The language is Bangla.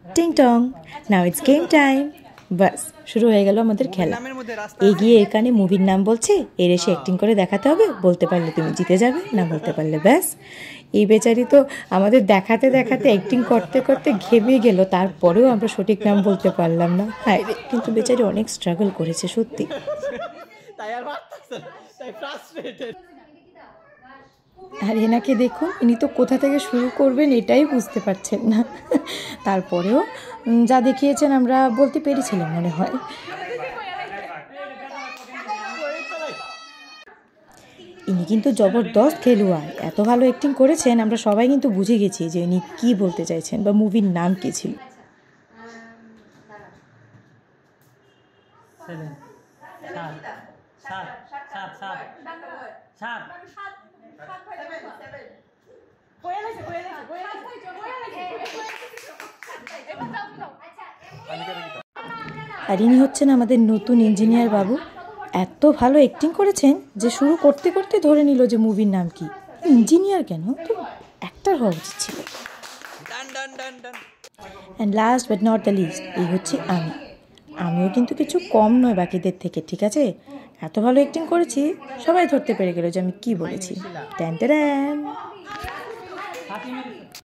টিং টং, নাও ইটস গেম টাইম। বাস শুরু হয়ে গেল আমাদের খেলা। এগিয়ে এখানে মুভির নাম বলছে, এর এসে অ্যাক্টিং করে দেখাতে হবে, বলতে পারলে তুমি জিতে যাবে, না বলতে পারলে ব্যাস। এই বেচারি তো আমাদের দেখাতে দেখাতে অ্যাক্টিং করতে করতে ঘেমে গেল, তারপরেও আমরা সঠিক নাম বলতে পারলাম না। হ্যাঁ রে, কিন্তু বেচারি অনেক স্ট্রাগল করেছে সত্যি। আর এনাকে দেখুন, ইনি তো কোথা থেকে শুরু করবেন এটাই বুঝতে পারছেন না। তারপরেও যা দেখিয়েছেন আমরা বলতে পেরেছিলাম মনে হয়। ইনি কিন্তু জবরদস্ত খেলোয়াড়, এত ভালো অ্যাক্টিং করেছেন আমরা সবাই কিন্তু বুঝে গেছি যে ইনি কী বলতে চাইছেন বা মুভির নাম কী ছিল। আর ইনি হচ্ছেন আমাদের নতুন ইঞ্জিনিয়ার বাবু। এত ভালো অ্যাক্টিং করেছেন যে শুরু করতে করতে ধরে নিল যে মুভির নাম কি। ইঞ্জিনিয়ার কেন, তো অ্যাক্টর হওয়া উচিত ছিল। And last but not the least, এই হচ্ছে আমিও কিন্তু কিছু কম নয় বাকিদের থেকে, ঠিক আছে? এত ভালো অ্যাক্টিং করেছি সবাই ধরতে পেরে গেল যে আমি কি বলেছি। Tan tan.